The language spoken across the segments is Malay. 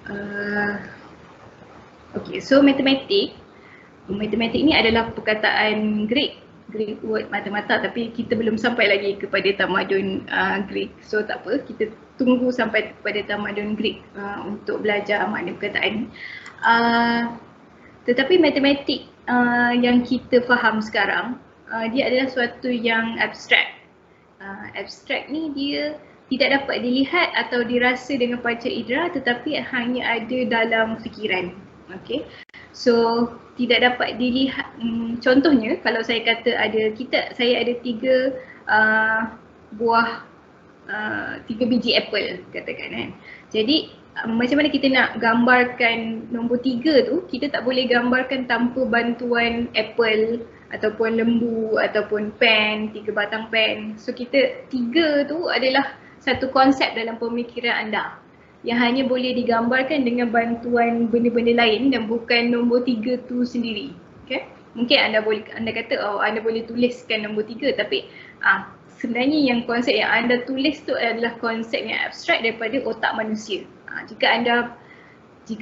Uh, okay, so matematik ni adalah perkataan Greek word mata-mata, tapi kita belum sampai lagi kepada tamadun Greek. So tak apa, kita tunggu sampai kepada tamadun Greek untuk belajar makna perkataan. Tetapi matematik yang kita faham sekarang, dia adalah suatu yang abstrak. Abstrak ni dia tidak dapat dilihat atau dirasa dengan panca indera, tetapi hanya ada dalam fikiran. Okay. So tidak dapat dilihat. Contohnya kalau saya kata saya ada 3 buah 3 biji apple katakan kan. Jadi macam mana kita nak gambarkan nombor 3 tu, kita tak boleh gambarkan tanpa bantuan apple ataupun lembu ataupun pen, 3 batang pen. So kita 3 tu adalah satu konsep dalam pemikiran anda yang hanya boleh digambarkan dengan bantuan benda-benda lain dan bukan nombor 3 tu sendiri. Okay? Mungkin anda kata anda boleh tuliskan nombor 3, tapi sebenarnya yang konsep yang anda tulis tu adalah konsep yang abstrak daripada otak manusia. Jika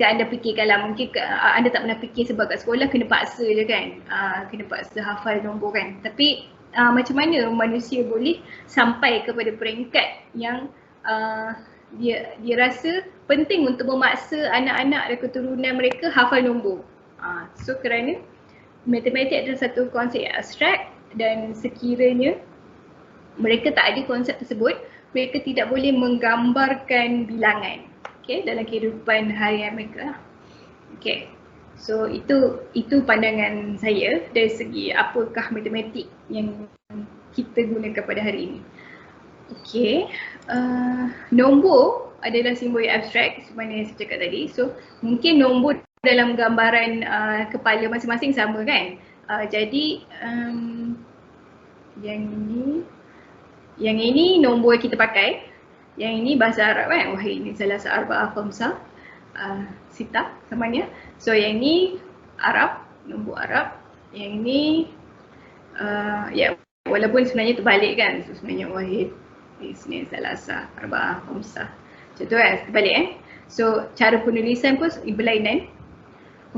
anda fikirkanlah, mungkin anda tak pernah fikir sebab kat sekolah kena paksa je kan, kena paksa hafal nombor kan. Tapi macam mana manusia boleh sampai kepada peringkat yang dia rasa penting untuk memaksa anak-anak dan keturunan mereka hafal nombor. So kerana matematik adalah satu konsep yang abstrak, dan sekiranya mereka tak ada konsep tersebut, mereka tidak boleh menggambarkan bilangan, okay, dalam kehidupan harian mereka. Okay. So itu pandangan saya dari segi apakah matematik yang kita gunakan pada hari ini. Okay, nombor adalah simbol yang abstrak seperti yang saya cakap tadi. So mungkin nombor dalam gambaran kepala masing-masing sama kan. Jadi yang ini nombor yang kita pakai. Yang ini bahasa Arab kan. Wah, ini salah arba'ah khamsah sita samanya. So yang ini Arab, nombor Arab. Yang ini walaupun sebenarnya terbalik kan. So sebenarnya wahid, isnin, salasah, arba'ah, khamsah. Macam tu kan, terbalik So cara penulisan pun berlainan.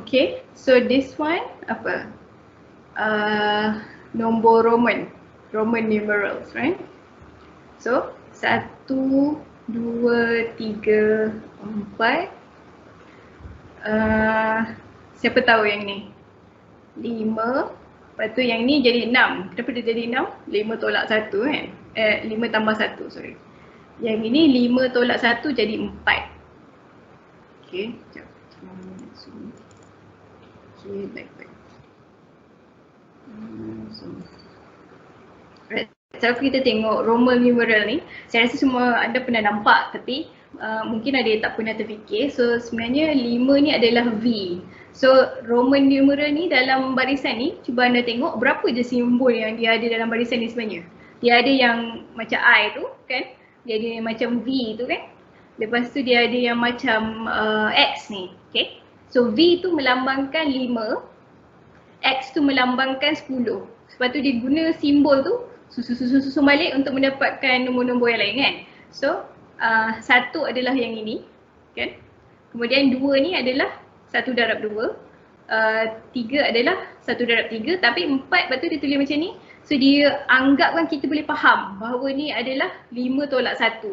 Okay, so this one apa? Nombor Roman numerals, right? So 1, 2, 3, 4. Siapa tahu yang ni? 5. Lepas tu yang ni jadi 6. Kenapa dia jadi 6? 5 tolak 1 kan? 5 tambah 1, sorry. Yang ini 5 tolak 1 jadi 4. Okay, sekejap. Okay, baik. Right. So kita tengok Roman numeral ni, saya rasa semua anda pernah nampak, tapi mungkin ada yang tak pernah terfikir. So sebenarnya 5 ni adalah V. So Roman numeral ni dalam barisan ni, cuba anda tengok berapa je simbol yang dia ada dalam barisan ni sebenarnya. Dia ada yang macam I tu kan, dia ada yang macam V tu kan. Lepas tu dia ada yang macam X ni, okay. So V tu melambangkan 5, X tu melambangkan 10. Sebab tu dia guna simbol tu susun balik untuk mendapatkan nombor-nombor yang lain kan. So 1 adalah yang ini kan. Kemudian 2 ni adalah 1 darab 2, 3 adalah 1 darab 3, tapi 4 lepas tu dia tulis macam ni. So dia anggapkan kita boleh faham bahawa ni adalah 5 tolak 1.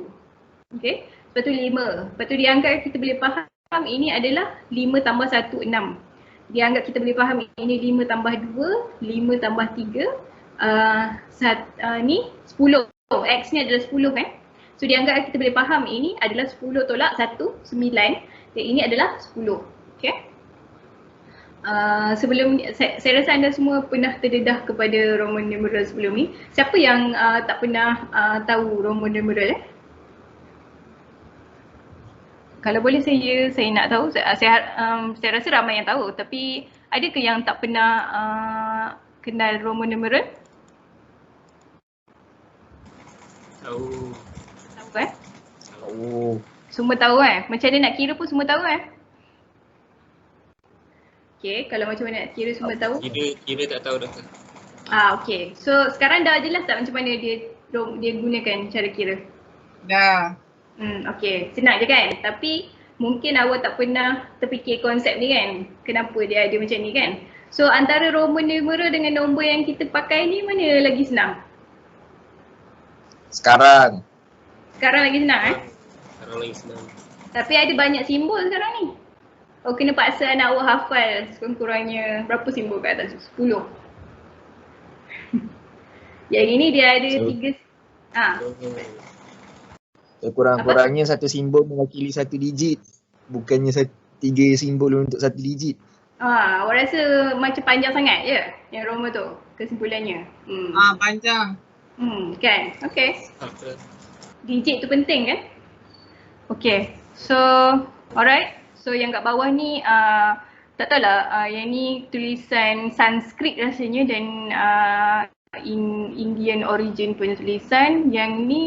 Okay. Lepas tu 5. Lepas tu dia anggap kita boleh faham ini adalah 5 tambah 1, 6. Dia anggap kita boleh faham ini 5 tambah 2, 5 tambah 3, ni 10. X ni adalah 10 kan. So dia anggap kita boleh faham ini adalah 10 tolak 1, 9. Dan ini adalah 10. Okay. Sebelum saya rasa anda semua pernah terdedah kepada Roman numeral sebelum ni. Siapa yang tak pernah tahu Roman numeral Kalau boleh saya nak tahu, saya rasa ramai yang tahu, tapi ada ke yang tak pernah kenal Roman numeral? Tahu. Tahu Tahu. Semua tahu Macam mana nak kira pun semua tahu Okay, kalau macam mana nak kira semua tahu? Kira tak tahu dah. Okay. So sekarang dah jelas tak macam mana dia gunakan cara kira? Dah. Okay, senang je kan? Tapi Mungkin awak tak pernah terfikir konsep ni kan, kenapa dia ada macam ni kan. So antara Roman numeral dengan nombor yang kita pakai ni mana lagi senang? Sekarang. Sekarang lagi senang Sekarang lagi senang. Tapi ada banyak simbol sekarang ni. Oh, kena paksa anak awak hafal sekurang-kurangnya berapa simbol kat atas tu? 10. Yang ini dia ada So- 3. Kurang-kurangnya satu simbol mewakili satu digit. Bukannya 3 simbol untuk satu digit. Awak rasa macam panjang sangat je yang Roma tu kesimpulannya? Panjang. Kan? Okay. Apa? Digit tu penting kan? Okay. So, alright. So yang kat bawah ni tak tahulah yang ni tulisan Sanskrit rasanya dan Indian origin punya tulisan. Yang ni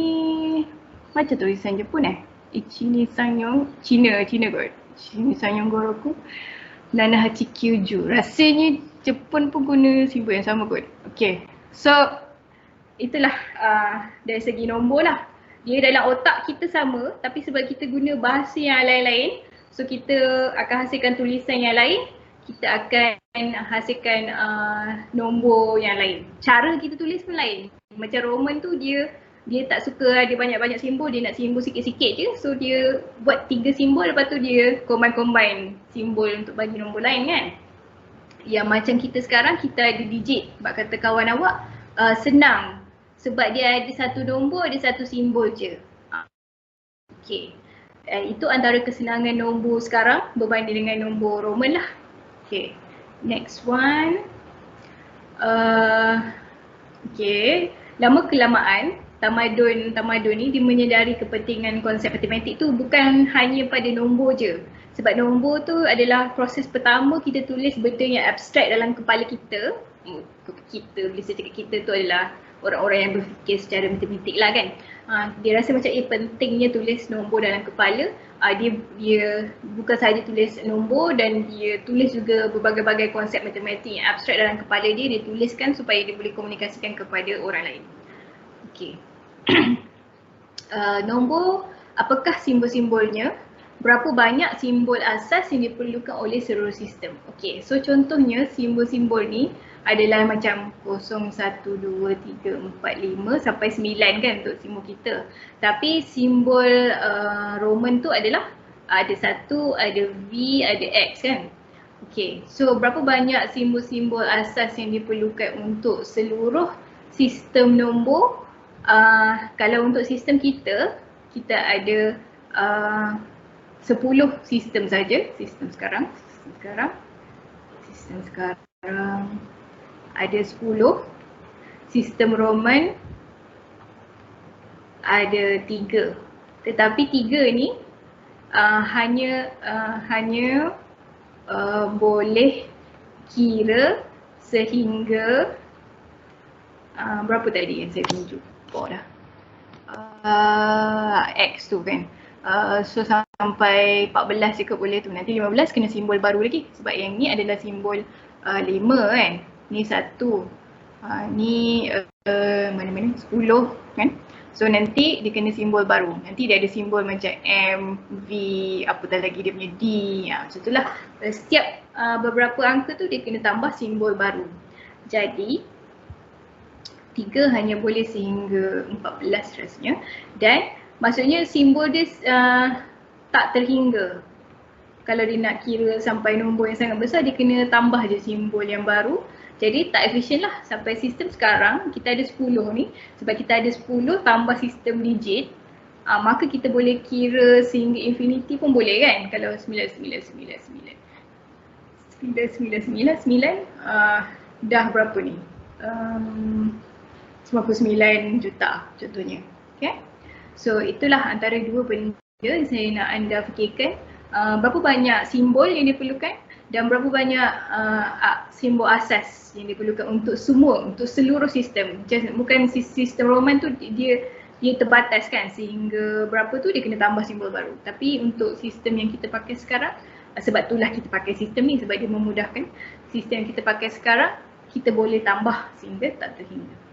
macam tulisan Jepun Ichini Sanyong Cina kot. Ichini Sanyong Goroku Nana Hachi Kyuju. Rasanya Jepun pun guna simbol yang sama kot. Okay. So itulah dari segi nombor lah. Dia dalam otak kita sama tapi sebab kita guna bahasa yang lain-lain, so kita akan hasilkan tulisan yang lain, kita akan hasilkan nombor yang lain. Cara kita tulis pun lain. Macam Roman tu dia tak suka ada banyak-banyak simbol, dia nak simbol sikit-sikit je. So dia buat 3 simbol, lepas tu dia combine simbol untuk bagi nombor lain kan. Yang macam kita sekarang, kita ada digit. Sebab kata kawan awak, senang. Sebab dia ada satu nombor, ada satu simbol je. Okay. Itu antara kesenangan nombor sekarang berbanding dengan nombor Roman lah. Okay. Next one. Okay. Lama kelamaan, tamadun ni dia menyedari kepentingan konsep matematik tu bukan hanya pada nombor je. Sebab nombor tu adalah proses pertama kita tulis benda yang abstrak dalam kepala kita. Kita, bila saya cakap kita tu adalah orang-orang yang berfikir secara matematik lah kan. Dia rasa macam pentingnya tulis nombor dalam kepala. Dia bukan sahaja tulis nombor dan dia tulis juga berbagai-bagai konsep matematik yang abstrak dalam kepala dia tuliskan supaya dia boleh komunikasikan kepada orang lain. Okay. Nombor, apakah simbol-simbolnya? Berapa banyak simbol asas yang diperlukan oleh seluruh sistem? Okay, so contohnya simbol-simbol ni adalah macam 0, 1, 2, 3, 4, 5 sampai 9 kan untuk simbol kita. Tapi simbol Roman tu adalah ada 1, ada V, ada X kan. Okay, so berapa banyak simbol-simbol asas yang diperlukan untuk seluruh sistem nombor? Kalau untuk sistem kita ada 10 sistem saja. Sistem sekarang ada 10. Sistem Roman ada 3. Tetapi 3 ni hanya boleh kira sehingga berapa tadi yang saya tunjuk? X tu kan. So sampai 14 je boleh tu. Nanti 15 kena simbol baru lagi. Sebab yang ni adalah simbol 5 kan. Ni 1. Ni mana-mana 10 kan. So nanti dia kena simbol baru. Nanti dia ada simbol macam M, V, apatah lagi dia punya D. Macam itulah. Setiap beberapa angka tu dia kena tambah simbol baru. Jadi 3 hanya boleh sehingga 14 rasanya. Dan maksudnya simbol dia tak terhingga. Kalau dia nak kira sampai nombor yang sangat besar, dia kena tambah je simbol yang baru. Jadi tak efisien lah. Sampai sistem sekarang kita ada 10 ni. Sebab kita ada 10 tambah sistem digit, maka kita boleh kira sehingga infinity pun boleh kan. Kalau 9999 dah berapa ni? 99 juta contohnya. Okay. So itulah antara dua benda yang saya nak anda fikirkan. Berapa banyak simbol yang diperlukan dan berapa banyak simbol asas yang diperlukan untuk semua, untuk seluruh sistem. Bukan sistem Roman tu dia terbatas kan, sehingga berapa tu dia kena tambah simbol baru. Tapi untuk sistem yang kita pakai sekarang, sebab itulah kita pakai sistem ni, sebab dia memudahkan. Sistem yang kita pakai sekarang kita boleh tambah sehingga tak terhingga.